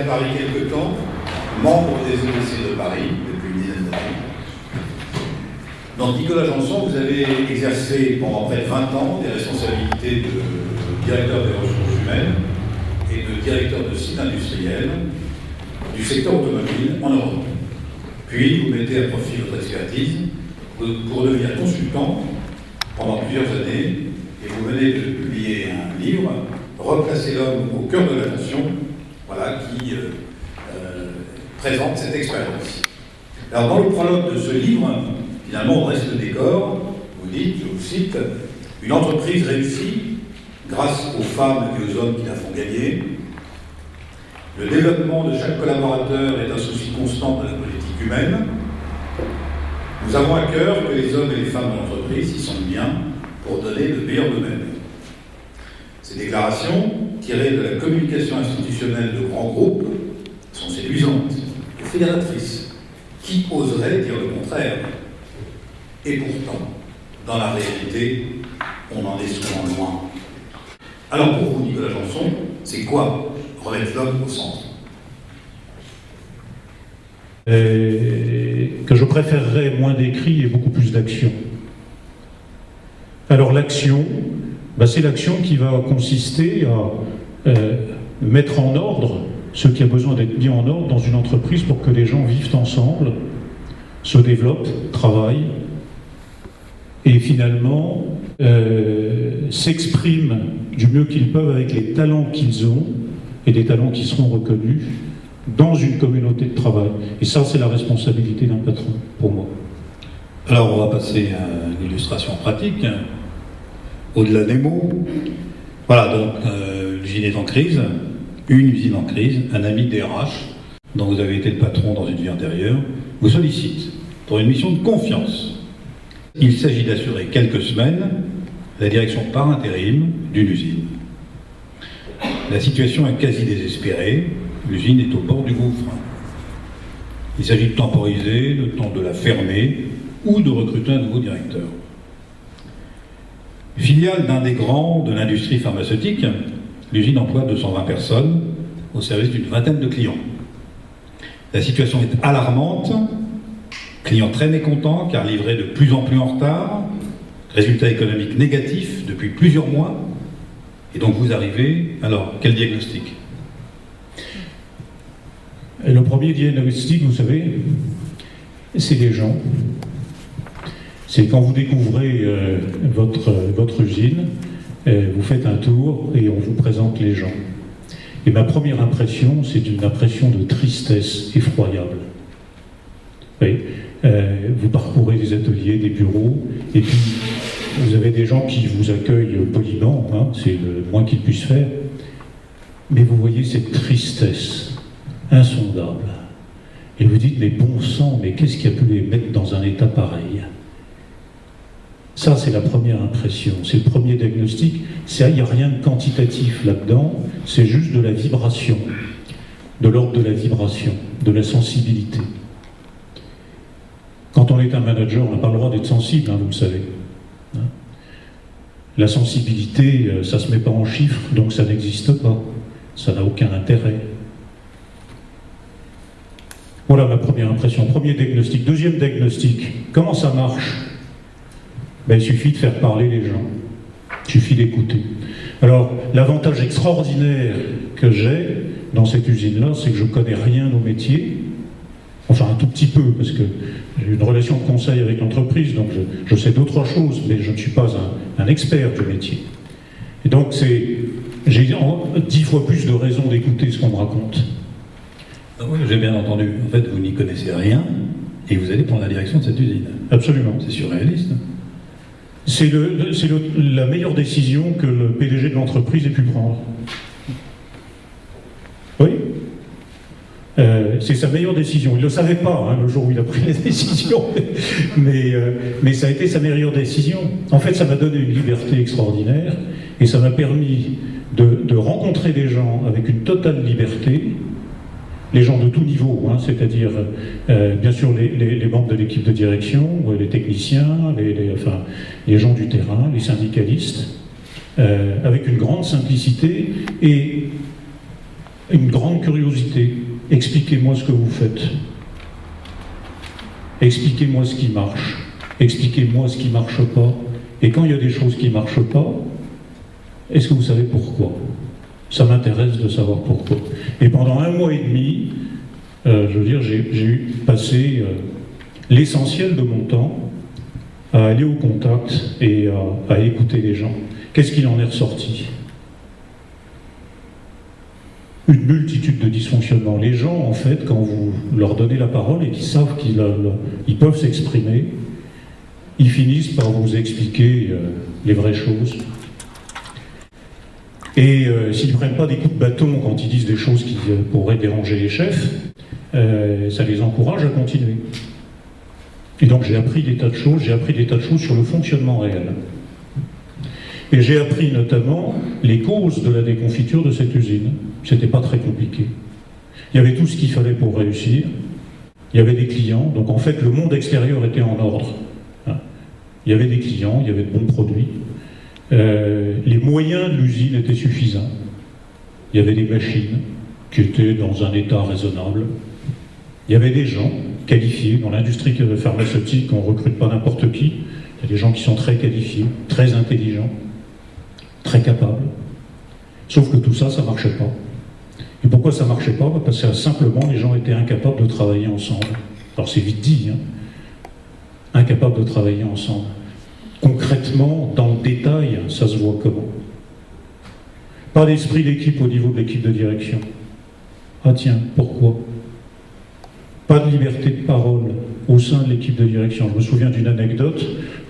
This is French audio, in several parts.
Paris quelque temps, membre des EDC de Paris depuis une dizaine d'années. Donc Nicolas Janson, vous avez exercé pendant près de 20 ans des responsabilités de directeur des ressources humaines et de directeur de site industriel du secteur automobile en Europe. Puis vous mettez à profit votre expertise pour devenir consultant pendant plusieurs années et vous venez de publier un livre, Replacer l'homme au cœur de l'attention, voilà, qui présente cette expérience. Alors dans le prologue de ce livre, finalement, on reste le décor. Vous dites, je vous cite, « Une entreprise réussie grâce aux femmes et aux hommes qui la font gagner. Le développement de chaque collaborateur est un souci constant de la politique humaine. Nous avons à cœur que les hommes et les femmes de l'entreprise s'y sentent bien pour donner le meilleur d'eux-mêmes. » Ces déclarations, tirées de la communication institutionnelle de grands groupes, sont séduisantes et fédératrices. Qui oserait dire le contraire? Et pourtant, dans la réalité, on en est souvent loin. Alors pour vous, Nicolas Janson, c'est quoi remettre l'homme au centre? Que je préférerais moins d'écrit et beaucoup plus d'action. Alors l'action, c'est l'action qui va consister à mettre en ordre ce qui a besoin d'être mis en ordre dans une entreprise pour que les gens vivent ensemble, se développent, travaillent, et finalement s'expriment du mieux qu'ils peuvent avec les talents qu'ils ont, et des talents qui seront reconnus dans une communauté de travail. Et ça, c'est la responsabilité d'un patron, pour moi. Alors, on va passer à une illustration pratique, au-delà des mots. Voilà, donc, l'usine est en crise, une usine en crise, un ami DRH, dont vous avez été le patron dans une vie antérieure, vous sollicite pour une mission de confiance. Il s'agit d'assurer quelques semaines la direction par intérim d'une usine. La situation est quasi désespérée, l'usine est au bord du gouffre. Il s'agit de temporiser, le temps de la fermer ou de recruter un nouveau directeur. Filiale d'un des grands de l'industrie pharmaceutique, l'usine emploie 220 personnes au service d'une vingtaine de clients. La situation est alarmante, clients très mécontents car livrés de plus en plus en retard, résultats économiques négatifs depuis plusieurs mois, et donc vous arrivez, alors quel diagnostic? Le premier diagnostic, vous savez, c'est les gens. C'est quand vous découvrez votre usine, vous faites un tour et on vous présente les gens. Et ma première impression, c'est une impression de tristesse effroyable. Oui, vous parcourez des ateliers, des bureaux, et puis vous avez des gens qui vous accueillent poliment, hein, c'est le moins qu'ils puissent faire, mais vous voyez cette tristesse insondable. Et vous dites, mais bon sang, mais qu'est-ce qui a pu les mettre dans un état pareil? Ça, c'est la première impression, c'est le premier diagnostic. Il n'y a rien de quantitatif là-dedans, c'est juste de la vibration, de l'ordre de la vibration, de la sensibilité. Quand on est un manager, on n'a pas le droit d'être sensible, hein, vous le savez. Hein, la sensibilité, ça ne se met pas en chiffres, donc ça n'existe pas. Ça n'a aucun intérêt. Voilà ma première impression, premier diagnostic. Deuxième diagnostic, comment ça marche? Il suffit de faire parler les gens, il suffit d'écouter. Alors, l'avantage extraordinaire que j'ai dans cette usine-là, c'est que je ne connais rien au métier, enfin un tout petit peu, parce que j'ai une relation de conseil avec l'entreprise, donc je sais d'autres choses, mais je ne suis pas un expert du métier. Et donc j'ai 10 fois plus de raisons d'écouter ce qu'on me raconte. Oui, j'ai bien entendu. En fait, vous n'y connaissez rien, et vous allez prendre la direction de cette usine. Absolument. C'est surréaliste. C'est la meilleure décision que le PDG de l'entreprise ait pu prendre. Oui. C'est sa meilleure décision. Il ne le savait pas, hein, le jour où il a pris la décision, mais ça a été sa meilleure décision. En fait, ça m'a donné une liberté extraordinaire, et ça m'a permis de rencontrer des gens avec une totale liberté, les gens de tout niveau, hein, c'est-à-dire bien sûr les membres de l'équipe de direction, les techniciens, les gens du terrain, les syndicalistes, avec une grande simplicité et une grande curiosité. Expliquez-moi ce que vous faites. Expliquez-moi ce qui marche. Expliquez-moi ce qui ne marche pas. Et quand il y a des choses qui ne marchent pas, est-ce que vous savez pourquoi? Ça m'intéresse de savoir pourquoi. Et pendant 1 mois et demi, je veux dire, j'ai passé l'essentiel de mon temps à aller au contact et à écouter les gens. Qu'est-ce qu'il en est ressorti? Une multitude de dysfonctionnements. Les gens, en fait, quand vous leur donnez la parole et qu'ils savent qu'ils peuvent s'exprimer, ils finissent par vous expliquer les vraies choses. Et s'ils ne prennent pas des coups de bâton quand ils disent des choses qui pourraient déranger les chefs, ça les encourage à continuer. Et donc j'ai appris des tas de choses, sur le fonctionnement réel. Et j'ai appris notamment les causes de la déconfiture de cette usine. C'était pas très compliqué. Il y avait tout ce qu'il fallait pour réussir. Il y avait des clients, donc en fait le monde extérieur était en ordre. Il y avait des clients, il y avait de bons produits. Les moyens de l'usine étaient suffisants. Il y avait des machines qui étaient dans un état raisonnable. Il y avait des gens qualifiés. Dans l'industrie pharmaceutique, on ne recrute pas n'importe qui. Il y a des gens qui sont très qualifiés, très intelligents, très capables. Sauf que tout ça, ça ne marchait pas. Et pourquoi ça ne marchait pas? Parce que simplement, les gens étaient incapables de travailler ensemble. Alors c'est vite dit, hein. Incapables de travailler ensemble. Concrètement, dans le détail, ça se voit comment? Pas d'esprit d'équipe au niveau de l'équipe de direction. Ah tiens, pourquoi? Pas de liberté de parole au sein de l'équipe de direction. Je me souviens d'une anecdote,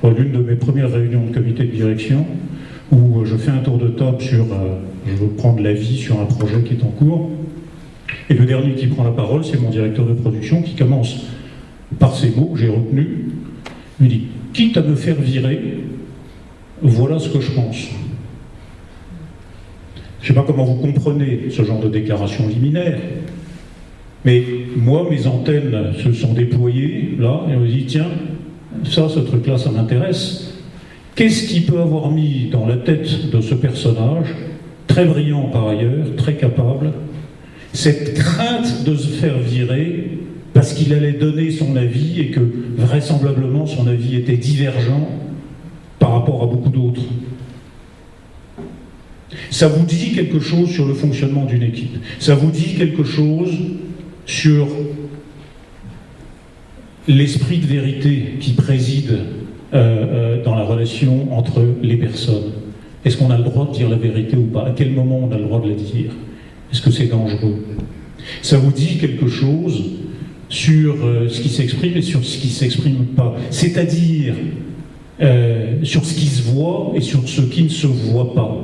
l'une de mes premières réunions de comité de direction, où je fais un tour de table sur, je veux prendre l'avis sur un projet qui est en cours, et le dernier qui prend la parole, c'est mon directeur de production, qui commence par ces mots que j'ai retenus. Il me dit, quitte à me faire virer, voilà ce que je pense. Je ne sais pas comment vous comprenez ce genre de déclaration liminaire, mais moi, mes antennes se sont déployées, là, et on me dit, tiens, ça, ce truc-là, ça m'intéresse. Qu'est-ce qui peut avoir mis dans la tête de ce personnage, très brillant par ailleurs, très capable, cette crainte de se faire virer parce qu'il allait donner son avis et que vraisemblablement son avis était divergent par rapport à beaucoup d'autres? Ça vous dit quelque chose sur le fonctionnement d'une équipe. Ça vous dit quelque chose sur l'esprit de vérité qui préside dans la relation entre les personnes. Est-ce qu'on a le droit de dire la vérité ou pas? À quel moment on a le droit de la dire? Est-ce que c'est dangereux? Ça vous dit quelque chose sur ce qui s'exprime et sur ce qui ne s'exprime pas. C'est-à-dire sur ce qui se voit et sur ce qui ne se voit pas.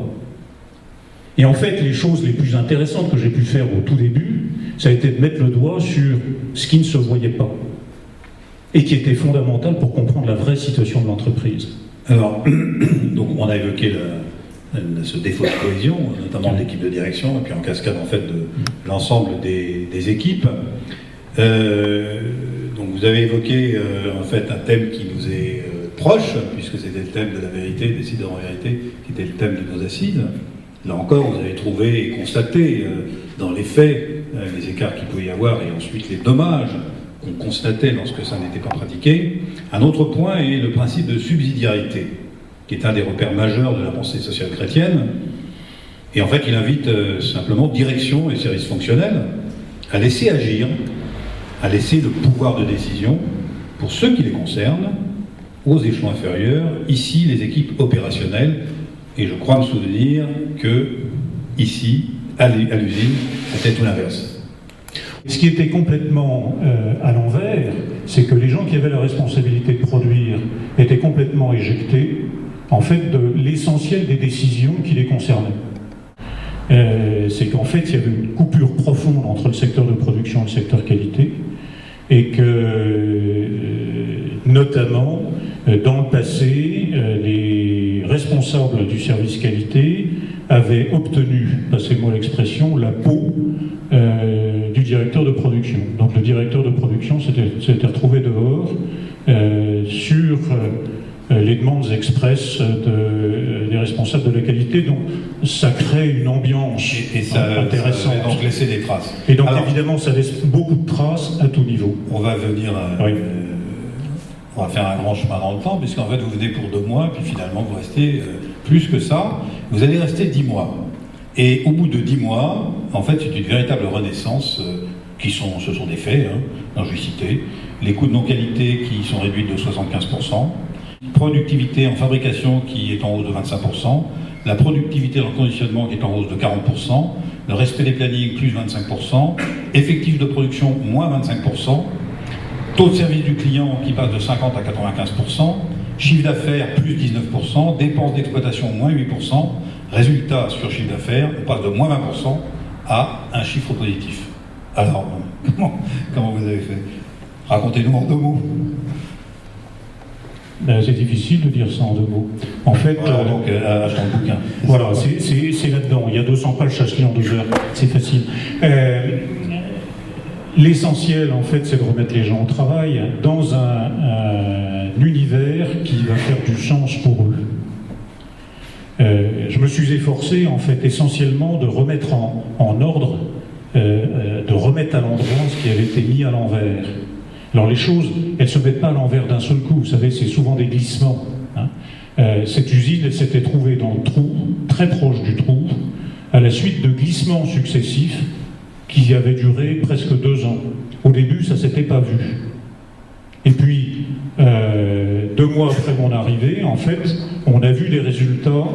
Et en fait, les choses les plus intéressantes que j'ai pu faire au tout début, ça a été de mettre le doigt sur ce qui ne se voyait pas et qui était fondamental pour comprendre la vraie situation de l'entreprise. Alors, donc on a évoqué ce défaut de cohésion, notamment de l'équipe de direction, et puis en cascade en fait de l'ensemble des équipes. Donc vous avez évoqué en fait un thème qui nous est proche, puisque c'était le thème de la vérité, décideur en vérité, qui était le thème de nos assises. Là encore, vous avez trouvé et constaté dans les faits les écarts qu'il pouvait y avoir et ensuite les dommages qu'on constatait lorsque ça n'était pas pratiqué. Un autre point est le principe de subsidiarité, qui est un des repères majeurs de la pensée sociale chrétienne. Et en fait, il invite simplement direction et services fonctionnels à laisser agir, à laisser le pouvoir de décision pour ceux qui les concernent, aux échelons inférieurs, ici les équipes opérationnelles. Et je crois me souvenir que ici, à l'usine, c'était tout l'inverse. Ce qui était complètement à l'envers, c'est que les gens qui avaient la responsabilité de produire étaient complètement éjectés, en fait, de l'essentiel des décisions qui les concernaient. C'est qu'en fait, il y avait une coupure profonde entre le secteur de production et le secteur qualité, et que, notamment, dans le passé, les responsables du service qualité avaient obtenu, passez-moi l'expression, la peau du directeur de production. Donc le directeur de production s'était retrouvé dehors sur les demandes expresses des responsables de la qualité, donc ça crée une ambiance intéressante. Et donc laisser des traces. Et donc évidemment, ça laisse beaucoup de traces à tout niveau. On va venir... on va faire un grand chemin dans le temps, puisqu'en fait, vous venez pour 2 mois, puis finalement, vous restez plus que ça. Vous allez rester 10 mois. Et au bout de 10 mois, en fait, c'est une véritable renaissance ce sont des faits, dont je vais citer. Les coûts de non-qualité qui sont réduits de 75%, productivité en fabrication qui est en hausse de 25%, la productivité dans le conditionnement qui est en hausse de 40%, le respect des plannings plus 25%, effectif de production moins 25%, taux de service du client qui passe de 50 à 95%, chiffre d'affaires plus 19%, dépenses d'exploitation moins 8%, résultat sur chiffre d'affaires, on passe de moins 20% à un chiffre positif. Alors, comment vous avez fait? Racontez-nous en 2 mots. C'est difficile de dire ça en 2 mots. En fait, donc, achetons le bouquin. Voilà, c'est là-dedans. Il y a 200 pages, ça se lit en 2 heures. C'est facile. L'essentiel, en fait, c'est de remettre les gens au travail dans un univers qui va faire du sens pour eux. Je me suis efforcé, en fait, essentiellement de remettre en ordre, de remettre à l'endroit ce qui avait été mis à l'envers. Alors les choses, elles ne se mettent pas à l'envers d'un seul coup, vous savez, c'est souvent des glissements. Cette usine, elle s'était trouvée dans le trou, très proche du trou, à la suite de glissements successifs qui avaient duré presque 2 ans. Au début, ça ne s'était pas vu. Et puis, 2 mois après mon arrivée, en fait, on a vu les résultats.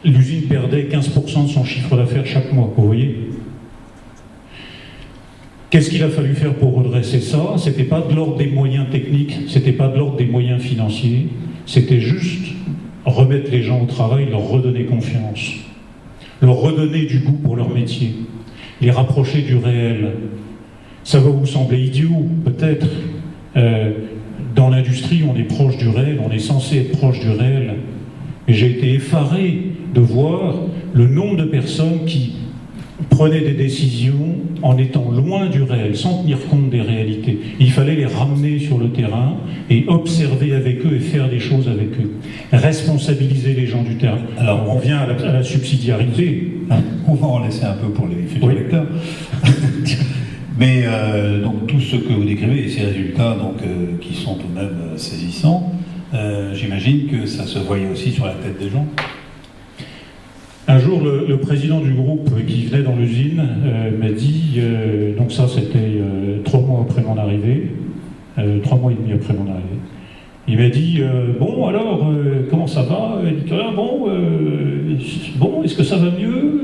L'usine perdait 15% de son chiffre d'affaires chaque mois, vous voyez. Qu'est-ce qu'il a fallu faire pour redresser ça? C'était pas de l'ordre des moyens techniques, c'était pas de l'ordre des moyens financiers, c'était juste remettre les gens au travail, leur redonner confiance, leur redonner du goût pour leur métier, les rapprocher du réel. Ça va vous sembler idiot, peut-être. Dans l'industrie, on est proche du réel, on est censé être proche du réel. Et j'ai été effaré de voir le nombre de personnes qui prenaient des décisions en étant loin du réel, sans tenir compte des réalités. Il fallait les ramener sur le terrain et observer avec eux et faire des choses avec eux. Responsabiliser les gens du terrain. Alors on vient à la subsidiarité. On va en laisser un peu pour les futurs lecteurs. Mais donc tout ce que vous décrivez et ces résultats qui sont tout de même saisissants, j'imagine que ça se voyait aussi sur la tête des gens. Un jour, le président du groupe qui venait dans l'usine m'a dit, donc ça c'était 3 mois après mon arrivée, 3 mois et demi après mon arrivée, il m'a dit, bon alors, comment ça va, Nicolas, bon, est-ce que ça va mieux,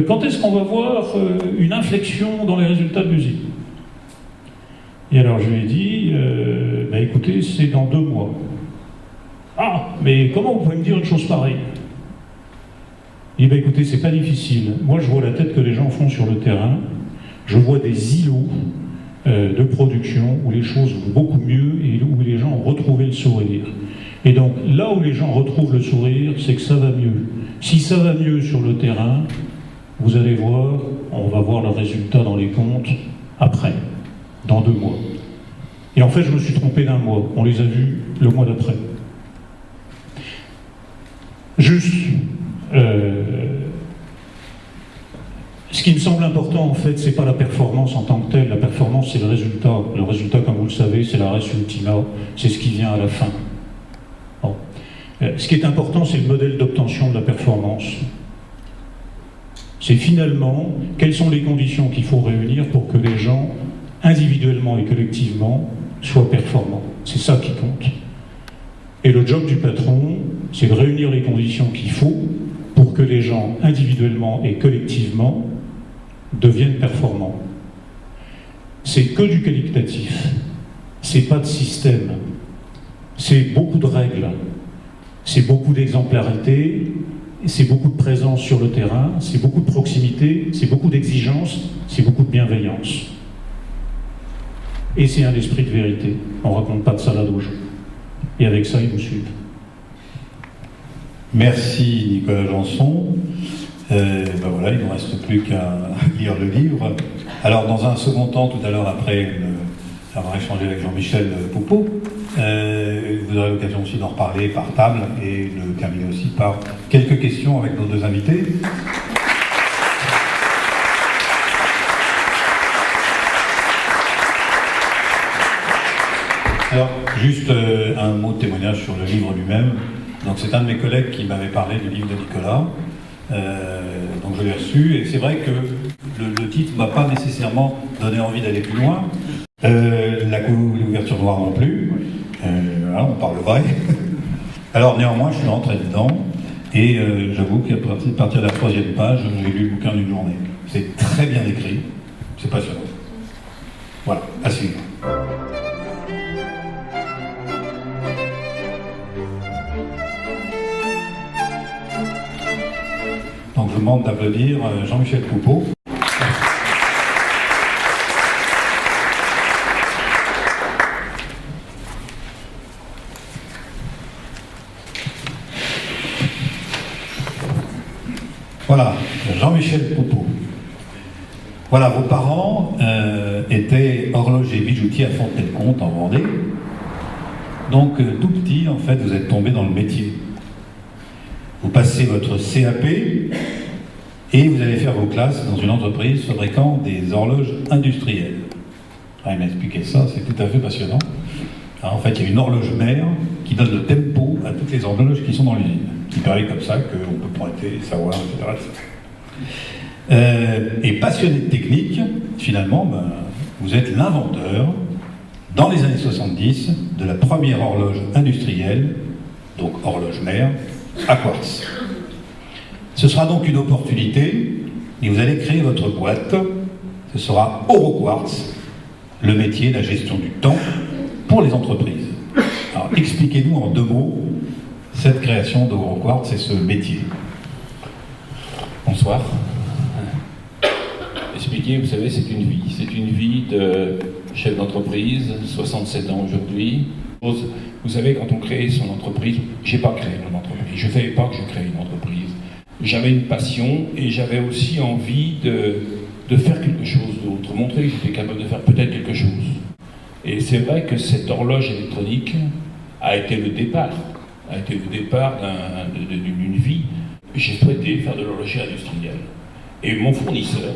quand est-ce qu'on va voir une inflexion dans les résultats de l'usine? Et alors je lui ai dit, écoutez, c'est dans 2 mois. Ah, mais comment vous pouvez me dire une chose pareille? Il dit, écoutez, c'est pas difficile. Moi, je vois la tête que les gens font sur le terrain. Je vois des îlots de production où les choses vont beaucoup mieux et où les gens ont retrouvé le sourire. Et donc, là où les gens retrouvent le sourire, c'est que ça va mieux. Si ça va mieux sur le terrain, vous allez voir, on va voir le résultat dans les comptes après, dans 2 mois. Et en fait, je me suis trompé d'1 mois. On les a vus le mois d'après. Juste... ce qui me semble important, en fait, c'est pas la performance en tant que telle. La performance, c'est le résultat. Le résultat, comme vous le savez, c'est la res ultima, c'est ce qui vient à la fin. Bon. Ce qui est important, c'est le modèle d'obtention de la performance. C'est finalement, quelles sont les conditions qu'il faut réunir pour que les gens, individuellement et collectivement, soient performants. C'est ça qui compte. Et le job du patron, c'est de réunir les conditions qu'il faut pour que les gens, individuellement et collectivement, deviennent performants. C'est que du qualitatif, c'est pas de système, c'est beaucoup de règles, c'est beaucoup d'exemplarité, c'est beaucoup de présence sur le terrain, c'est beaucoup de proximité, c'est beaucoup d'exigence, c'est beaucoup de bienveillance. Et c'est un esprit de vérité, on ne raconte pas de salade aux gens. Et avec ça, ils vous suivent. Merci Nicolas Janson. Voilà, il ne nous reste plus qu'à lire le livre. Alors dans un second temps, tout à l'heure après avoir échangé avec Jean-Michel Poupeau, vous aurez l'occasion aussi d'en reparler par table et de terminer aussi par quelques questions avec nos deux invités. Alors, juste un mot de témoignage sur le livre lui-même. Donc, c'est un de mes collègues qui m'avait parlé du livre de Nicolas. Donc, je l'ai reçu. Et c'est vrai que le titre ne m'a pas nécessairement donné envie d'aller plus loin. L'ouverture noire non plus. Voilà, on parle vrai. Alors, néanmoins, je suis rentré dedans. Et j'avoue qu'à partir de la 3e page, j'ai lu le bouquin d'une journée. C'est très bien écrit. C'est passionnant. Voilà, à suivre. Donc je vous demande d'applaudir Jean-Michel Poupeau. Voilà, Jean-Michel Poupeau. Voilà, vos parents étaient horlogers bijoutiers à Fontenay-le-Comte en Vendée. Donc tout petit, en fait, vous êtes tombé dans le métier. Vous passez votre CAP et vous allez faire vos classes dans une entreprise fabriquant des horloges industrielles. Ah, il m'a expliqué ça, c'est tout à fait passionnant. Alors, en fait, il y a une horloge mère qui donne le tempo à toutes les horloges qui sont dans l'usine, qui permet comme ça qu'on peut pointer, savoir, etc. Et passionné de technique, finalement, vous êtes l'inventeur, dans les années 70, de la première horloge industrielle, donc horloge mère, à quartz. Ce sera donc une opportunité, et vous allez créer votre boîte. Ce sera Oroquartz, le métier de la gestion du temps pour les entreprises. Alors, expliquez-nous en 2 mots cette création d'Oroquartz et ce métier. Bonsoir. Expliquer, vous savez, c'est une vie. C'est une vie de chef d'entreprise, 67 ans aujourd'hui. Vous savez, quand on crée son entreprise, j'ai pas créé mon entreprise. Je ne savais pas que je créais une entreprise. J'avais une passion et j'avais aussi envie de faire quelque chose d'autre, montrer que j'étais capable de faire peut-être quelque chose. Et c'est vrai que cette horloge électronique a été le départ d'une vie. J'ai souhaité faire de l'horlogerie industrielle. Et mon fournisseur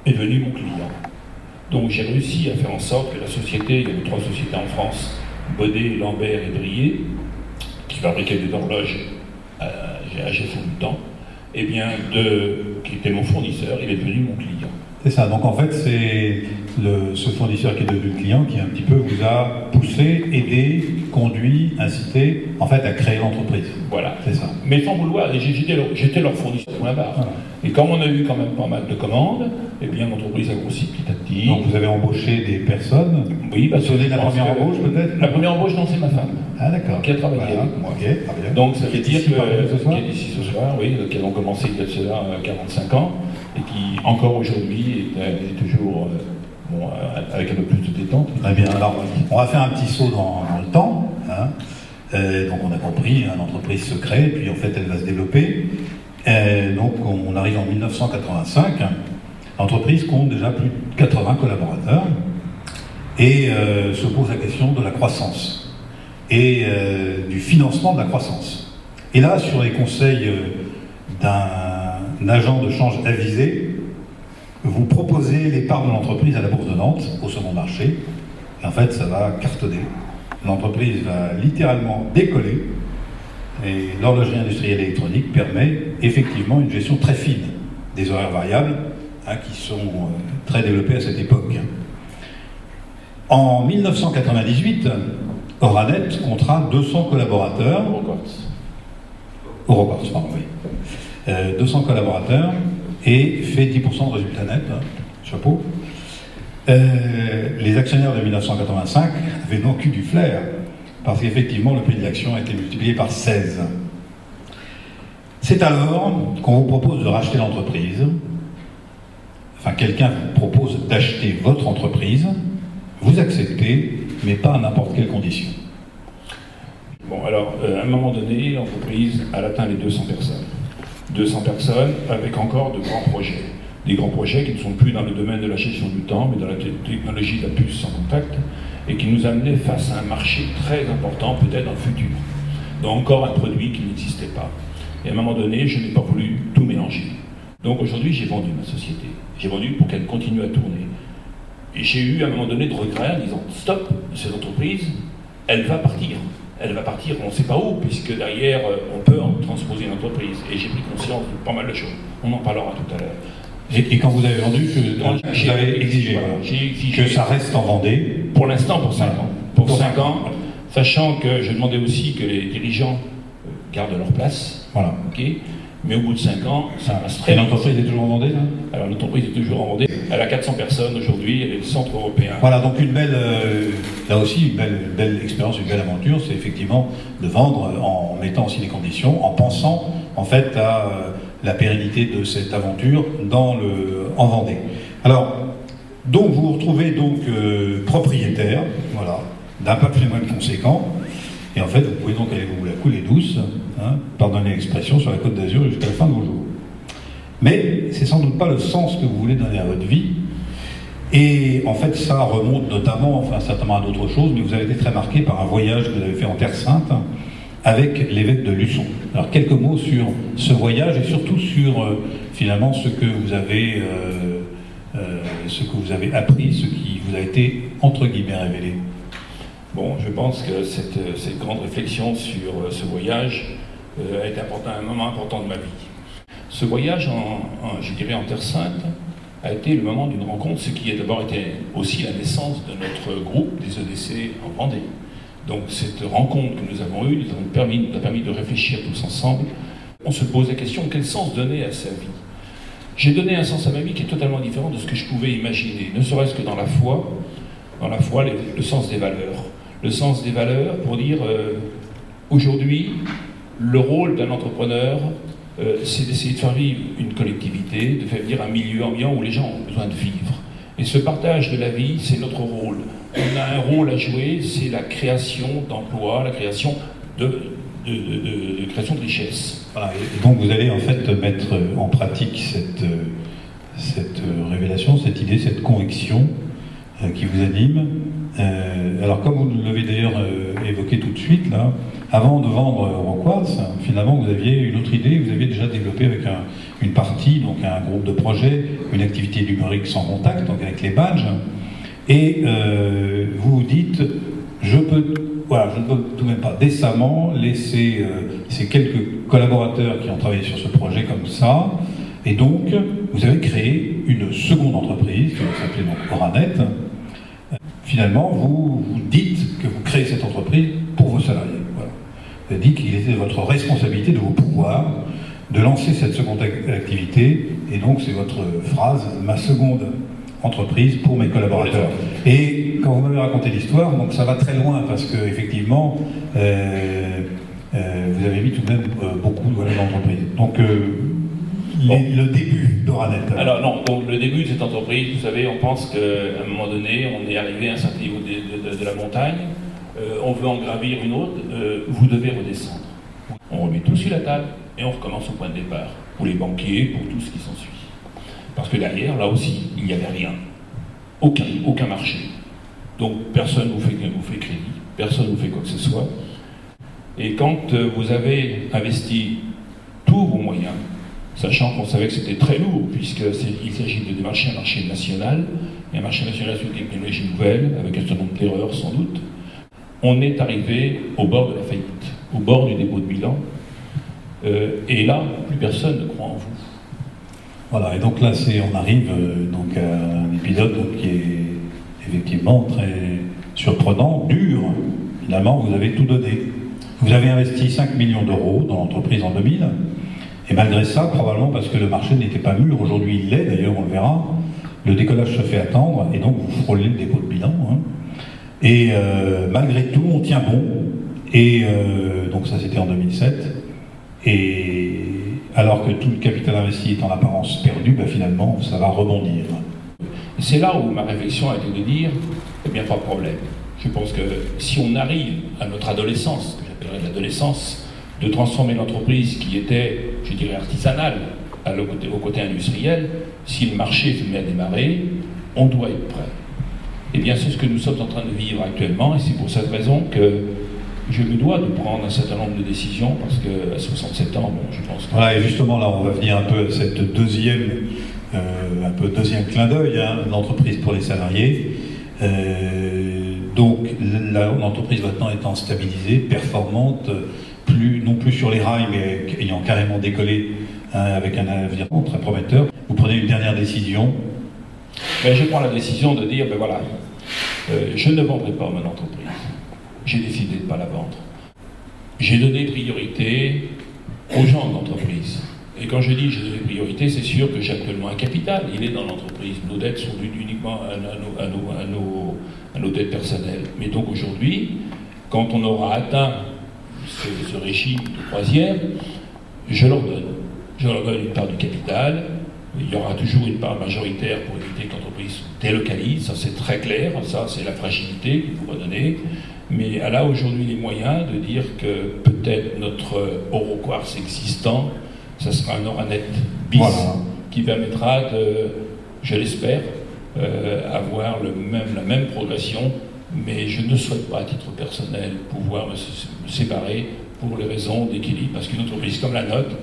est devenu mon client. Donc j'ai réussi à faire en sorte que la société, il y avait 3 sociétés en France, Baudet, Lambert et Brier, qui fabriquaient des horloges à gestion du temps, et bien, qui était mon fournisseur, il est devenu mon client. C'est ça, donc en fait, c'est ce fournisseur qui est devenu client qui un petit peu vous a poussé, aidé, conduit, incité, en fait, à créer l'entreprise. Voilà. C'est ça. Mais sans vouloir, j'étais leur fournisseur pour la barre. Voilà. Et comme on a eu quand même pas mal de commandes, eh bien l'entreprise a grossi petit à petit. Donc vous avez embauché des personnes. Oui, parce que la première embauche peut-être. La première embauche, non, c'est ma femme. Ah d'accord. Qui a travaillé avec moi. Ok, très bien. Donc ça veut dire qui est ici ce soir, oui, qui ont commencé il y a cela 45 ans, et qui encore aujourd'hui est toujours avec un peu plus de détente. Très bien, alors on va faire un petit saut dans le temps. Hein. Donc on a compris, l'entreprise se crée, puis en fait elle va se développer. Donc on arrive en 1985, l'entreprise compte déjà plus de 80 collaborateurs et se pose la question de la croissance et du financement de la croissance. Et là, sur les conseils d'un agent de change avisé, vous proposez les parts de l'entreprise à la Bourse de Nantes, au second marché, et en fait ça va cartonner. L'entreprise va littéralement décoller. Et l'horlogerie industrielle électronique permet effectivement une gestion très fine des horaires variables qui sont très développés à cette époque. En 1998, Oranet comptera 200 collaborateurs. Oroquartz, pardon, oui. 200 collaborateurs et fait 10% de résultat net. Chapeau. Les actionnaires de 1985 avaient donc eu du flair, parce qu'effectivement, le prix de l'action a été multiplié par 16. C'est alors qu'on vous propose de racheter l'entreprise. Enfin, quelqu'un vous propose d'acheter votre entreprise. Vous acceptez, mais pas à n'importe quelle condition. Bon, alors, à un moment donné, l'entreprise a atteint les 200 personnes. 200 personnes avec encore de grands projets. Des grands projets qui ne sont plus dans le domaine de la gestion du temps, mais dans la technologie de la puce sans contact. et qui nous amenait face à un marché très important, peut-être dans le futur. Donc encore un produit qui n'existait pas. Et à un moment donné, je n'ai pas voulu tout mélanger. Donc aujourd'hui, j'ai vendu ma société. J'ai vendu pour qu'elle continue à tourner. Et j'ai eu à un moment donné de regret en disant stop, cette entreprise, elle va partir. Elle va partir, on ne sait pas où, puisque derrière, on peut en transposer une entreprise. Et j'ai pris conscience de pas mal de choses. On en parlera tout à l'heure. Et quand vous avez vendu, vous avez exigé, voilà, j'ai exigé que ça reste en Vendée. Pour l'instant, pour 5 ans. Pour 5 ans, sachant que je demandais aussi que les dirigeants gardent leur place. Voilà. Okay, mais au bout de 5 ans, ça passe très vite. L'entreprise est toujours en Vendée, là? Alors l'entreprise est toujours en Vendée. Elle a 400 personnes aujourd'hui, elle est le centre européen. Voilà, donc une belle, là aussi, une belle expérience, une belle aventure, c'est effectivement de vendre en mettant aussi les conditions, en pensant en fait à la pérennité de cette aventure en Vendée. Alors, donc vous vous retrouvez donc propriétaire, voilà, d'un patrimoine conséquent, et en fait vous pouvez donc aller vous la couler douce, hein, pardonnez l'expression, sur la Côte d'Azur jusqu'à la fin de vos jours. Mais c'est sans doute pas le sens que vous voulez donner à votre vie. Et en fait, ça remonte notamment, enfin certainement à d'autres choses, mais vous avez été très marqué par un voyage que vous avez fait en Terre Sainte avec l'évêque de Luçon. Alors quelques mots sur ce voyage et surtout sur finalement ce que vous avez appris, ce qui vous a été entre guillemets révélé. Bon, je pense que cette grande réflexion sur ce voyage a été un moment important de ma vie. Ce voyage, je dirais en Terre Sainte, a été le moment d'une rencontre, ce qui a d'abord été aussi la naissance de notre groupe des EDC en Vendée. Donc cette rencontre que nous avons eue nous a permis de réfléchir tous ensemble. On se pose la question, quel sens donner à sa vie? J'ai donné un sens à ma vie qui est totalement différent de ce que je pouvais imaginer, ne serait-ce que dans la foi, le sens des valeurs. Le sens des valeurs pour dire, aujourd'hui, le rôle d'un entrepreneur, c'est d'essayer de faire vivre une collectivité, de faire vivre un milieu ambiant où les gens ont besoin de vivre. Et ce partage de la vie, c'est notre rôle. On a un rôle à jouer, c'est la création d'emplois, la création de richesses. Voilà, et donc vous allez en fait mettre en pratique cette révélation, cette idée, cette conviction qui vous anime. Alors comme vous l'avez d'ailleurs évoqué tout de suite, là, avant de vendre Rockwoods, finalement vous aviez une autre idée, vous aviez déjà développé avec une partie, donc un groupe de projet, une activité numérique sans contact, donc avec les badges, et vous vous dites, je ne peux tout de même pas décemment laisser ces quelques collaborateurs qui ont travaillé sur ce projet comme ça, et donc vous avez créé une seconde entreprise qui va s'appeler donc Oranet. Finalement, vous dites que vous créez cette entreprise pour vos salariés. Voilà. Vous avez dit qu'il était de votre responsabilité, de vos pouvoirs, de lancer cette seconde activité, et donc c'est votre phrase, ma seconde entreprise pour mes collaborateurs. Et quand vous m'avez raconté l'histoire, donc ça va très loin, parce que effectivement, vous avez mis tout de même beaucoup de d'entreprise. Donc, le début d'Oranet. Alors non, donc le début de cette entreprise, vous savez, on pense qu'à un moment donné, on est arrivé à un certain niveau de la montagne, on veut en gravir une autre, vous devez redescendre. On remet tout sur la table et on recommence au point de départ, pour les banquiers, pour tout ce qui s'ensuit. Parce que derrière, là aussi, il n'y avait rien. Aucun marché. Donc personne ne vous fait crédit, personne ne vous fait quoi que ce soit. Et quand vous avez investi tous vos moyens, sachant qu'on savait que c'était très lourd, puisqu'il s'agit de démarcher un marché national, et un marché national sur une technologie nouvelle, avec un certain nombre d'erreurs sans doute, on est arrivé au bord de la faillite, au bord du dépôt de bilan, et là, plus personne ne croit en vous. Voilà, et donc là, on arrive donc à un épisode qui est effectivement très surprenant, dur. Finalement, vous avez tout donné. Vous avez investi 5 millions d'euros dans l'entreprise en 2000, et malgré ça, probablement parce que le marché n'était pas mûr, aujourd'hui il l'est, d'ailleurs on le verra, le décollage se fait attendre, et donc vous frôlez le dépôt de bilan. Hein. Et malgré tout, on tient bon, et donc ça c'était en 2007, et alors que tout le capital investi est en apparence perdu, finalement ça va rebondir. C'est là où ma réflexion a été de dire, eh bien pas de problème. Je pense que si on arrive à notre adolescence, que j'appellerais l'adolescence, de transformer l'entreprise qui était, je dirais, artisanale au côté industriel, si le marché se met à démarrer, on doit être prêt. Eh bien, c'est ce que nous sommes en train de vivre actuellement, et c'est pour cette raison que je me dois de prendre un certain nombre de décisions, parce qu'à 67 ans, bon, je pense que... Voilà, et justement, là, on va venir un peu à cette deuxième clin d'œil, hein, l'entreprise pour les salariés. Donc, l'entreprise maintenant étant stabilisée, performante, non plus sur les rails, mais ayant carrément décollé, hein, avec un avenir très prometteur, vous prenez une dernière décision. Ben, je prends la décision de dire, ben voilà, je ne vendrai pas mon entreprise. J'ai décidé de ne pas la vendre. J'ai donné priorité aux gens de l'entreprise. Et quand je dis j'ai donné priorité, c'est sûr que j'ai actuellement un capital, il est dans l'entreprise. Nos dettes sont dues uniquement à nos dettes personnelles. Mais donc aujourd'hui, quand on aura atteint ce régime de croisière, je leur donne. Je leur donne une part du capital. Il y aura toujours une part majoritaire pour éviter que l'entreprise se délocalise, ça c'est très clair, ça c'est la fragilité qu'il faut redonner. Mais elle a aujourd'hui les moyens de dire que peut-être notre Euroquartz existant, ça sera un Oranet bis, voilà, qui permettra de, je l'espère, avoir la même progression, mais je ne souhaite pas à titre personnel pouvoir me séparer pour les raisons d'équilibre. Parce qu'une entreprise comme la nôtre,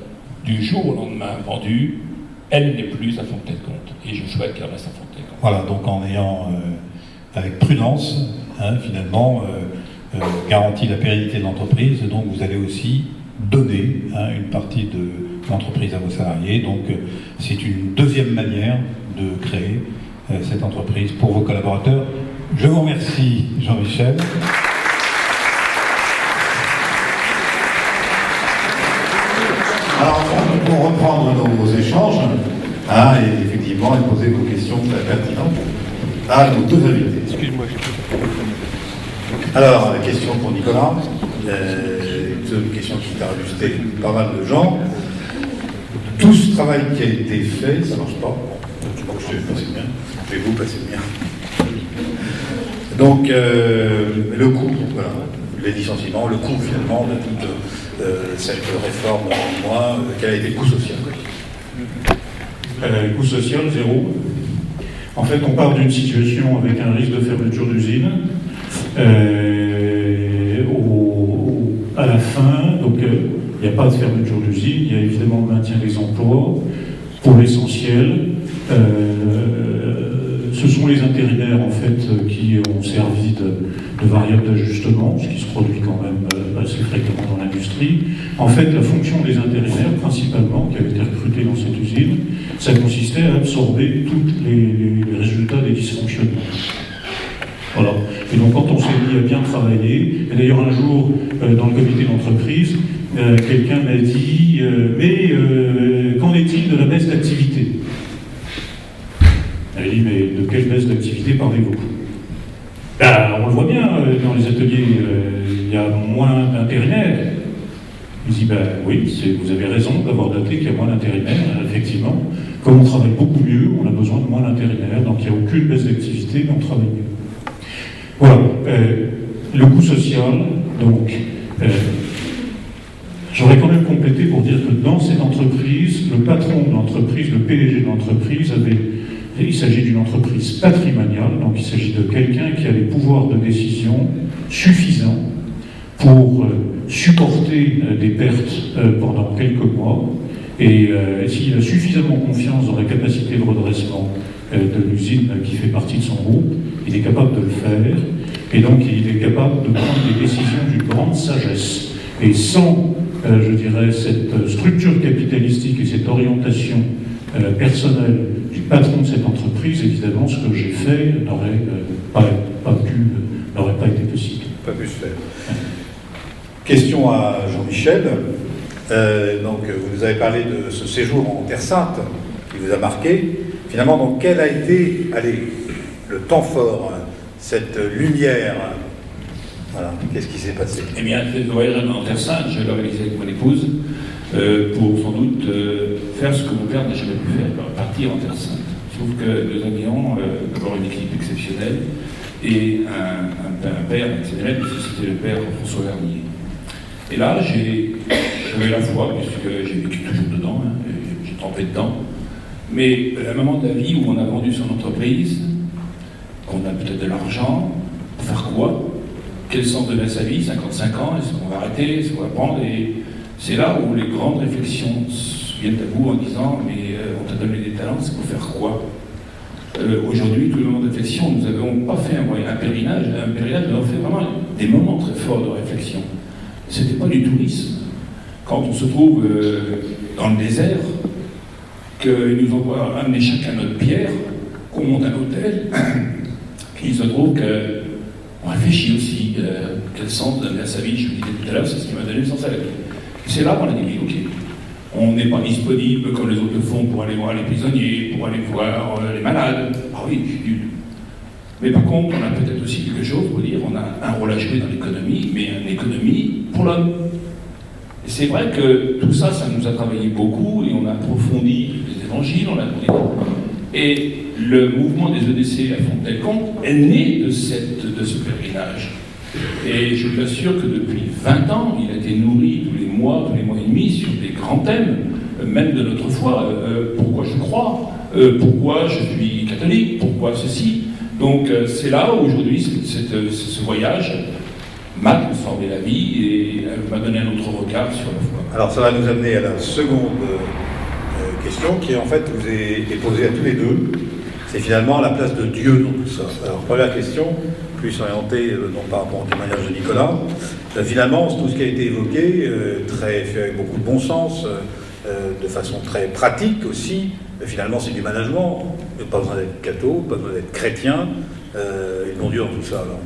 du jour au lendemain vendue, elle n'est plus à Fontenay-le-Comte. Et je souhaite qu'elle reste à Fontenay-le-Comte. Voilà, donc en ayant, avec prudence, hein, finalement, garanti la pérennité de l'entreprise, donc vous allez aussi donner, hein, une partie de l'entreprise à vos salariés. Donc c'est une deuxième manière de créer cette entreprise pour vos collaborateurs. Je vous remercie, Jean-Michel. Alors, pour reprendre nos échanges, hein, et effectivement, et poser vos questions très pertinentes à nos deux invités. Excuse-moi, Alors, la question pour Nicolas, une question qui a ajusté pas mal de gens. Tout ce travail qui a été fait, ça ne marche pas. Je vais passer bien. Je vais vous passer bien. Donc, le coût, voilà, les licenciements, le coût finalement de toute cette réforme, au moins, quel a été le coût social? Coût social, zéro. En fait, on part d'une situation avec un risque de fermeture d'usine. À la fin, donc il n'y a pas de fermeture d'usine, il y a évidemment le maintien des emplois. Pour l'essentiel, ce sont les intérimaires en fait qui ont servi de variable d'ajustement, ce qui se produit quand même assez fréquemment dans l'industrie. En fait, la fonction des intérimaires, principalement, qui avaient été recrutés dans cette usine, ça consistait à absorber tous les résultats des dysfonctionnements. Voilà. Et donc quand on s'est mis à bien travailler, et d'ailleurs un jour, dans le comité d'entreprise, quelqu'un m'a dit mais qu'en est-il de la baisse d'activité? Elle dit mais de quelle baisse d'activité parlez-vous? On le voit bien, dans les ateliers, il y a moins d'intérimaires. Il dit oui, vous avez raison d'avoir noté qu'il y a moins d'intérimaires, effectivement. Comme on travaille beaucoup mieux, on a besoin de moins d'intérimaires, donc il n'y a aucune baisse d'activité, mais on travaille mieux. Voilà, le coût social, donc, j'aurais quand même complété pour dire que dans cette entreprise, le patron de l'entreprise, le PDG de l'entreprise, il s'agit d'une entreprise patrimoniale, donc il s'agit de quelqu'un qui a les pouvoirs de décision suffisants pour supporter des pertes pendant quelques mois, et s'il a suffisamment confiance dans la capacité de redressement de l'usine qui fait partie de son groupe, il est capable de le faire, et donc il est capable de prendre des décisions d'une grande sagesse. Et sans, je dirais, cette structure capitalistique et cette orientation personnelle du patron de cette entreprise, évidemment, ce que j'ai fait n'aurait pas été possible. Pas pu se faire. Question à Jean-Michel. Donc, vous nous avez parlé de ce séjour en Terre Sainte qui vous a marqué. Finalement, donc, quel a été, le temps fort, cette lumière? Voilà, qu'est-ce qui s'est passé? Eh bien, le voyage en Terre Sainte, je l'ai organisé avec mon épouse pour sans doute faire ce que mon père n'a jamais pu faire, partir en Terre Sainte. Sauf que nous avions d'abord une équipe exceptionnelle et un père exceptionnel, puisque c'était le père François Vernier. Et là, j'avais la foi, puisque j'ai vécu toujours dedans, hein, j'ai trempé dedans. Mais à un moment de la vie où on a vendu son entreprise, qu'on a peut-être de l'argent, pour faire quoi? Quel sens donner à sa vie, 55 ans, est-ce qu'on va arrêter, est-ce qu'on va prendre? Et c'est là où les grandes réflexions viennent à vous en disant, mais on t'a donné des talents, c'est pour faire quoi? Aujourd'hui, tout le moment de réflexion, nous n'avons pas fait un pèlerinage, nous avons fait vraiment des moments très forts de réflexion. Ce n'était pas du tourisme. Quand on se trouve dans le désert, qu'ils nous envoient amener chacun notre pierre, qu'on monte un hôtel, qu'il se trouve qu'on réfléchit aussi quel sens donner à sa vie. Je vous disais tout à l'heure, c'est ce qui m'a donné le sens à la vie. C'est là qu'on a dit, ok, on n'est pas disponible comme les autres le font pour aller voir les prisonniers, pour aller voir les malades. Ah oui, mais par contre, on a peut-être aussi quelque chose pour dire, on a un rôle à jouer dans l'économie, mais une économie pour l'homme. Et c'est vrai que tout ça, ça nous a travaillé beaucoup, et on a approfondi les évangiles, et le mouvement des EDC à Fontenay-le-Comte est né de ce pèlerinage. Et je vous assure que depuis 20 ans, il a été nourri tous les mois et demi sur des grands thèmes, même de notre foi. Pourquoi je crois, pourquoi je suis catholique, pourquoi ceci. Donc c'est là où aujourd'hui, ce voyage m'a transformé la vie et m'a donné un autre regard sur la foi. Alors ça va nous amener à la seconde question qui en fait vous est posée à tous les deux. C'est finalement la place de Dieu dans tout ça. Alors première question, plus orientée par rapport au témoignage de Nicolas. Finalement, tout ce qui a été évoqué, fait avec beaucoup de bon sens, de façon très pratique aussi, finalement c'est du management. Pas besoin d'être catho, pas besoin d'être chrétien, et bon Dieu dans tout ça. Alors.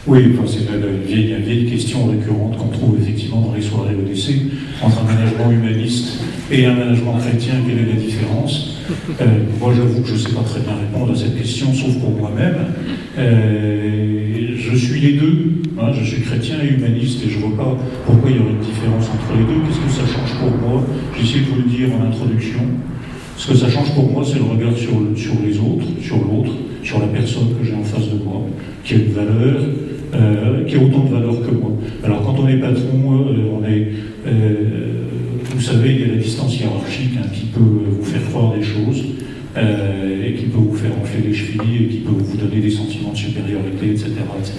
Oui, enfin, c'est une vieille question récurrente qu'on trouve effectivement dans les soirées EDC, entre un management humaniste et un management chrétien, quelle est la différence? Moi j'avoue que je ne sais pas très bien répondre à cette question, sauf pour moi-même. Je suis les deux, hein, je suis chrétien et humaniste, et je ne vois pas pourquoi il y aurait une différence entre les deux. Qu'est-ce que ça change pour moi? J'ai essayé de vous le dire en introduction. Ce que ça change pour moi, c'est le regard sur les autres, sur l'autre, sur la personne que j'ai en face de moi, qui a une valeur, qui a autant de valeur que moi. Alors quand on est patron, vous savez, il y a la distance hiérarchique qui peut vous faire croire des choses, et qui peut vous faire enfler les chevilles, et qui peut vous donner des sentiments de supériorité, etc. etc.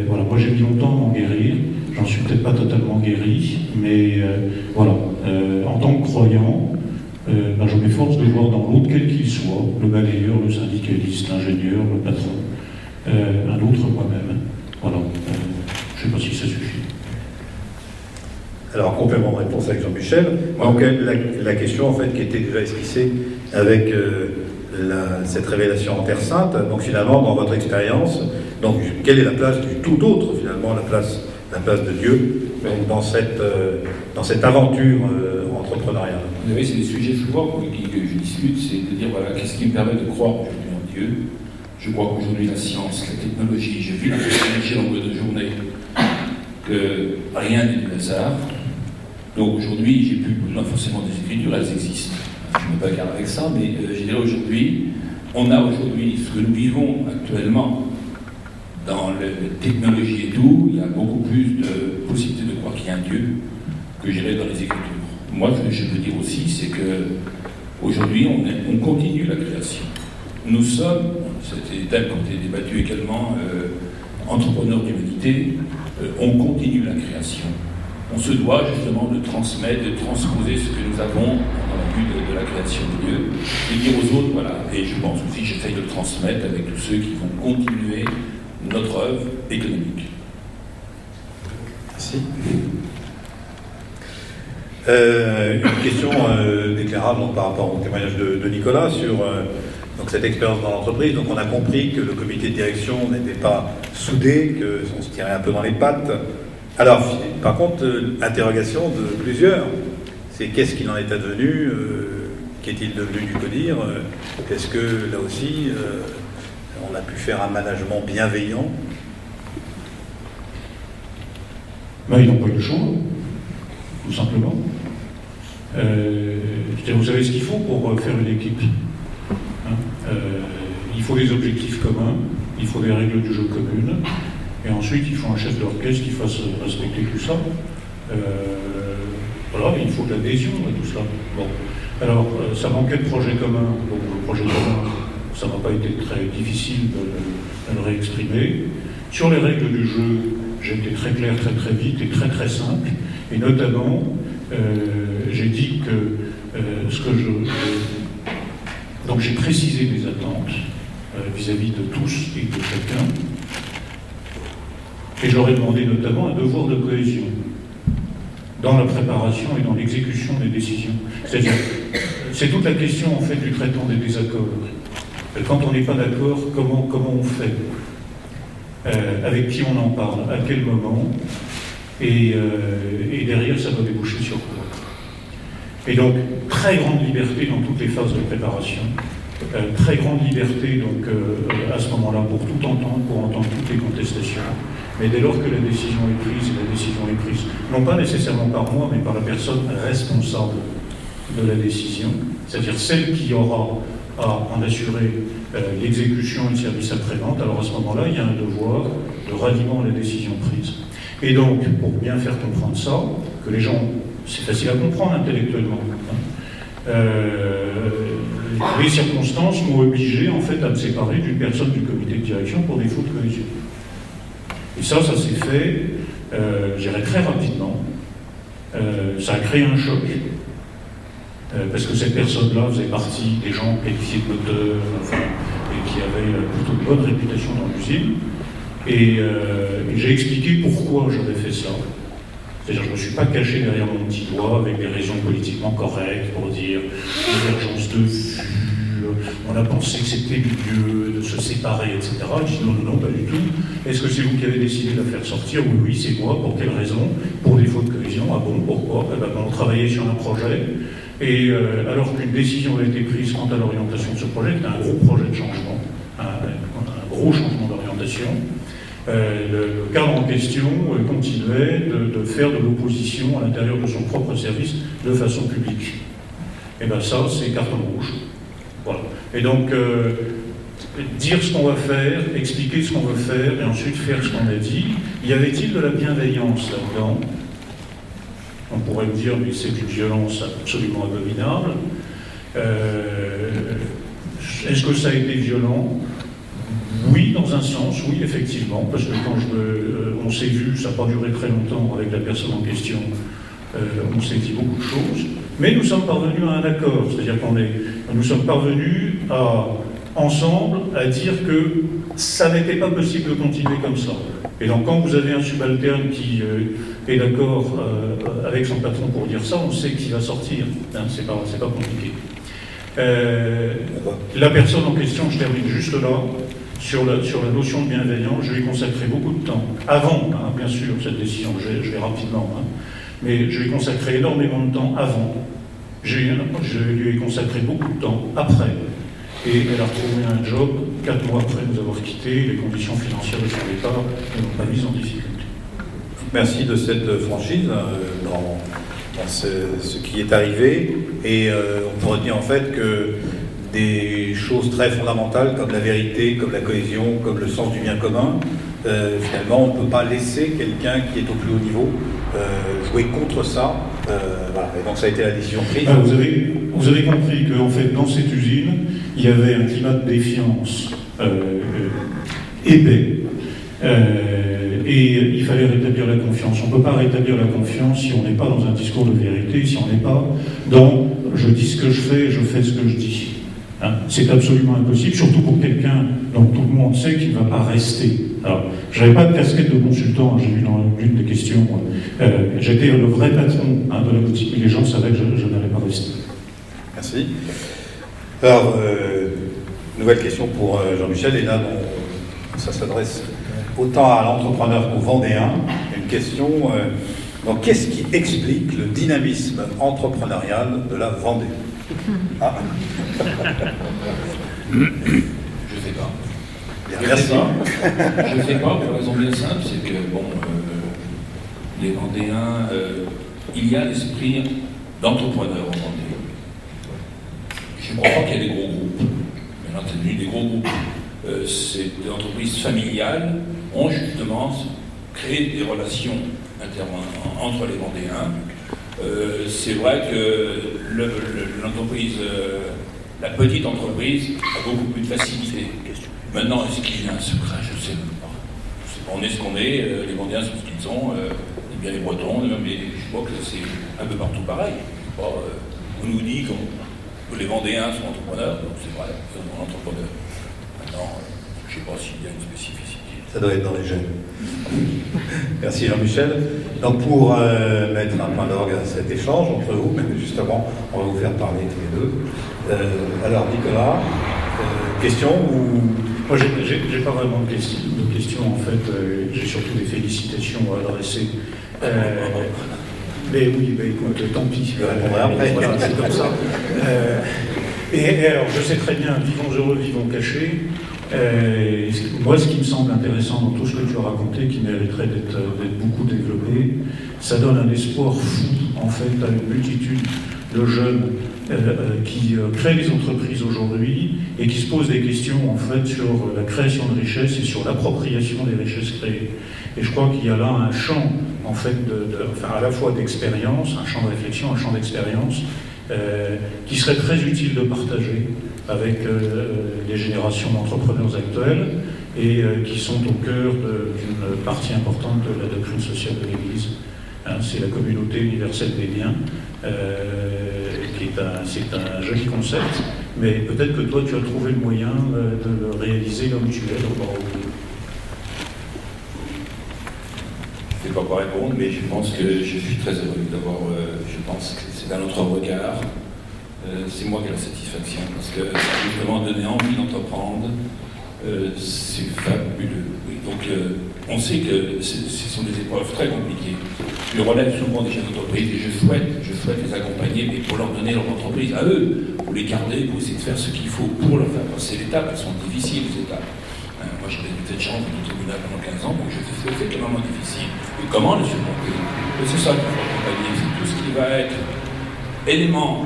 Voilà, moi j'ai mis longtemps à m'en guérir, j'en suis peut-être pas totalement guéri, mais voilà, en tant que croyant, je m'efforce de voir dans l'autre, quel qu'il soit, le balayeur, le syndicaliste, l'ingénieur, le patron, un autre moi-même. Voilà, je ne sais pas si ça suffit. Alors, complément de réponse avec Jean-Michel. Donc, la question, en fait, qui était déjà esquissée avec cette révélation en Terre Sainte, donc finalement, dans votre expérience, donc, quelle est la place du tout autre, finalement, la place de Dieu dans cette aventure entrepreneuriale? Vous savez, c'est des sujets souvent que je discute, c'est de dire, voilà, qu'est-ce qui me permet de croire aujourd'hui en Dieu? Je crois qu'aujourd'hui, la science, la technologie, j'ai vu la technologie en longueur de journée, que rien n'est du hasard. Donc aujourd'hui, j'ai plus besoin forcément des écritures, elles existent. Je ne me bagarre avec ça, mais je dirais aujourd'hui, on a aujourd'hui ce que nous vivons actuellement dans la technologie et tout, il y a beaucoup plus de possibilités de croire qu'il y a un Dieu que j'irais dans les écritures. Moi, ce que je veux dire aussi, c'est que aujourd'hui, on continue la création. Nous sommes, c'était thème qui a été débattu également, entrepreneurs d'humanité, on continue la création. On se doit justement de transmettre, de transposer ce que nous avons dans la vue de la création de Dieu, et dire aux autres, voilà, et je pense aussi, j'essaye de le transmettre avec tous ceux qui vont continuer notre œuvre économique. Merci. Une question déclarable donc, par rapport au témoignage de Nicolas sur donc, cette expérience dans l'entreprise. Donc on a compris que le comité de direction n'était pas soudé, qu'on se tirait un peu dans les pattes. Alors, par contre, interrogation de plusieurs, c'est qu'est-ce qu'il en est advenu, qu'est-il devenu du CODIR, est-ce que là aussi on a pu faire un management bienveillant? Ils n'ont pas eu le choix, tout simplement. Vous savez ce qu'il faut pour faire une équipe. Il faut des objectifs communs, il faut des règles du jeu communes, et ensuite il faut un chef d'orchestre qui fasse respecter tout ça. Voilà, il faut de l'adhésion à tout cela. Bon. Alors, ça manquait de projet commun. Donc le projet commun, ça n'a pas été très difficile de le réexprimer. Sur les règles du jeu, j'ai été très clair, très vite et très simple. Et notamment, j'ai dit que donc j'ai précisé mes attentes vis-à-vis de tous et de chacun. Et je leur ai demandé notamment un devoir de cohésion dans la préparation et dans l'exécution des décisions. C'est-à-dire, c'est toute la question en fait du traitement des désaccords. Quand on n'est pas d'accord, comment on fait? Avec qui on en parle? À quel moment? Et derrière, ça doit déboucher sur quoi? Et donc, très grande liberté dans toutes les phases de préparation. Très grande liberté donc à ce moment-là pour tout entendre, pour entendre toutes les contestations. Mais dès lors que la décision est prise, et la décision est prise, non pas nécessairement par moi, mais par la personne responsable de la décision, c'est-à-dire celle qui aura à en assurer l'exécution et le service après-vente, alors à ce moment-là, il y a un devoir de ralliement à la décision prise. Et donc, pour bien faire comprendre ça, que les gens, c'est facile à comprendre intellectuellement, les circonstances m'ont obligé en fait à me séparer d'une personne du comité de direction pour défaut de cohésion. Et ça s'est fait, je dirais très rapidement. Ça a créé un choc. Parce que cette personne-là faisait partie des gens qualifiés de moteurs, enfin, et qui avaient plutôt de bonne réputation dans l'usine. Et j'ai expliqué pourquoi j'avais fait ça. C'est-à-dire, je ne me suis pas caché derrière mon petit doigt avec des raisons politiquement correctes pour dire divergence de vue, on a pensé que c'était mieux de se séparer, etc. Je dis non, pas du tout. Est-ce que c'est vous qui avez décidé de la faire sortir? Oui, c'est moi. Pour quelle raison? Pour défaut de cohésion. Ah bon, pourquoi? On travaillait sur un projet. Et alors qu'une décision a été prise quant à l'orientation de ce projet, c'était un gros projet de changement, un gros changement d'orientation, le cadre en question continuait de faire de l'opposition à l'intérieur de son propre service de façon publique. Et bien ça, c'est carton rouge. Voilà. Et donc, dire ce qu'on va faire, expliquer ce qu'on veut faire, et ensuite faire ce qu'on a dit, y avait-il de la bienveillance là-dedans? On pourrait me dire, mais c'est une violence absolument abominable. Est-ce que ça a été violent? Oui, dans un sens, oui, effectivement, parce que quand on s'est vu, ça n'a pas duré très longtemps avec la personne en question, on s'est dit beaucoup de choses, mais nous sommes parvenus à un accord, c'est-à-dire nous sommes parvenus ensemble à dire que ça n'était pas possible de continuer comme ça. Et donc quand vous avez un subalterne qui est d'accord avec son patron pour dire ça, on sait qu'il va sortir, hein, c'est pas compliqué. La personne en question, je termine juste là, sur la notion de bienveillance, je lui ai consacré beaucoup de temps, avant, hein, bien sûr, cette décision, je vais rapidement, hein, mais je lui ai consacré énormément de temps avant, je lui ai consacré beaucoup de temps après, et elle a retrouvé un job 4 mois après nous avoir quittés, les conditions financières de son départ ne l'ont pas mise en difficulté. Merci de cette franchise dans ce qui est arrivé, et on peut retenir en fait que des choses très fondamentales comme la vérité, comme la cohésion, comme le sens du bien commun, finalement on ne peut pas laisser quelqu'un qui est au plus haut niveau jouer contre ça. Voilà. Et donc ça a été la décision prise. Vous avez compris qu'en fait dans cette usine, il y avait un climat de défiance épais. Et il fallait rétablir la confiance. On ne peut pas rétablir la confiance si on n'est pas dans un discours de vérité, si on n'est pas dans « je dis ce que je fais, je fais ce que je dis ». Hein, c'est absolument impossible, surtout pour quelqu'un dont tout le monde sait qu'il ne va pas rester. Alors, je n'avais pas de casquette de consultant, j'ai vu dans l'une des questions, j'étais le vrai patron de la boutique, mais les gens savaient que je n'allais pas rester. Merci. Alors, nouvelle question pour Jean-Michel, et là, ça s'adresse autant à l'entrepreneur qu'au Vendéen. Une question, donc qu'est-ce qui explique le dynamisme entrepreneurial de la Vendée? Ah. Je ne sais pas. Je ne sais pas, pour une raison bien simple, c'est que, bon, les Vendéens, il y a l'esprit d'entrepreneur en Vendée. Je ne crois pas qu'il y ait des gros groupes. Bien entendu, des gros groupes. Ces entreprises familiales ont justement créé des relations entre les Vendéens. C'est vrai que La petite entreprise a beaucoup plus de facilité. Maintenant, est-ce qu'il y a un secret? Je ne sais même pas. On est ce qu'on est, les Vendéens sont ce qu'ils sont, et bien les Bretons, mais je crois que c'est un peu partout pareil. On nous dit que les Vendéens sont entrepreneurs, donc c'est vrai, ils sont entrepreneurs. Maintenant, je ne sais pas s'il y a une spécificité. Ça doit être dans les gènes. Merci Jean-Michel. Donc pour mettre un point d'orgue à cet échange entre vous, mais justement, on va vous faire parler tous les deux. Alors Nicolas, question ou... Moi, j'ai pas vraiment de questions. En fait, j'ai surtout des félicitations à adresser. Mais oui, écoute, tant pis. Je répondrai après. Voilà, c'est comme ça. Et alors, je sais très bien, vivons heureux, vivons cachés. Moi, ce qui me semble intéressant dans tout ce que tu as raconté, qui mériterait d'être beaucoup développé, ça donne un espoir fou, en fait, à une multitude de jeunes qui créent des entreprises aujourd'hui et qui se posent des questions, en fait, sur la création de richesses et sur l'appropriation des richesses créées. Et je crois qu'il y a là un champ, en fait, à la fois d'expérience, un champ de réflexion, un champ d'expérience, qui serait très utile de partager avec les générations d'entrepreneurs actuels et qui sont au cœur d'une partie importante de la doctrine sociale de l'Église. Hein, c'est la communauté universelle des biens, c'est un joli concept, mais peut-être que toi tu as trouvé le moyen de le réaliser là où tu es, au bord. Je ne sais pas quoi répondre, mais je pense que je suis très heureux d'avoir, je pense que c'est un autre regard. C'est moi qui ai la satisfaction, parce que ça m'a vraiment donné envie d'entreprendre. C'est fabuleux. Oui. Donc, on sait que ce sont des épreuves très compliquées. Je relève souvent des chefs d'entreprise et je souhaite les accompagner, mais pour leur donner leur entreprise à eux, pour les garder, pour essayer de faire ce qu'il faut pour leur faire passer l'étape. Elles sont difficiles, les étapes. Moi, j'ai eu cette chance du tribunal pendant 15 ans, donc je sais que c'est extrêmement difficile. Et comment le surmonter? C'est ça qu'il faut accompagner, c'est tout ce qui va être élément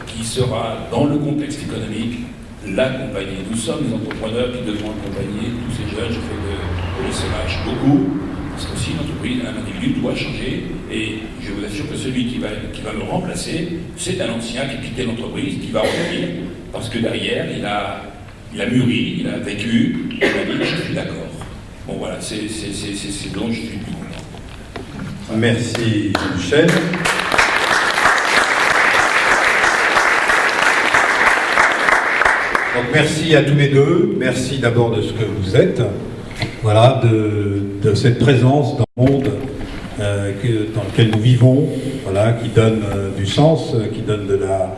qui sera dans le contexte économique, l'accompagner. Nous sommes des entrepreneurs qui devront accompagner tous ces jeunes. Je fais de l'SMH beaucoup, parce qu'aussi une entreprise, un individu doit changer, et je vous assure que celui qui va me remplacer, c'est un ancien qui a quitté l'entreprise, qui va revenir, parce que derrière, il a mûri, il a vécu, il a dit, je suis d'accord. Bon voilà, c'est dont je suis le plus content. Merci Michel. Donc merci à tous les deux, merci d'abord de ce que vous êtes, voilà, de cette présence dans le monde dans lequel nous vivons, voilà, qui donne du sens, qui donne de la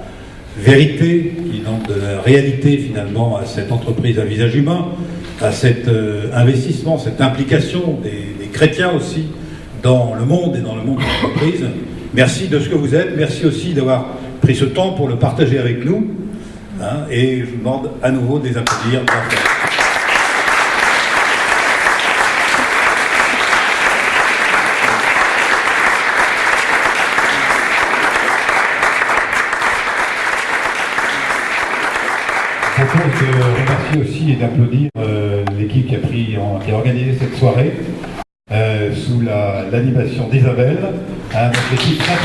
vérité, qui donne de la réalité finalement à cette entreprise à visage humain, à cet investissement, cette implication des chrétiens aussi dans le monde et dans le monde de l'entreprise. Merci de ce que vous êtes, merci aussi d'avoir pris ce temps pour le partager avec nous. Hein, et je vous demande à nouveau de les applaudir. Je propose de remercier aussi et d'applaudir l'équipe qui a organisé cette soirée sous l'animation d'Isabelle, notre équipe très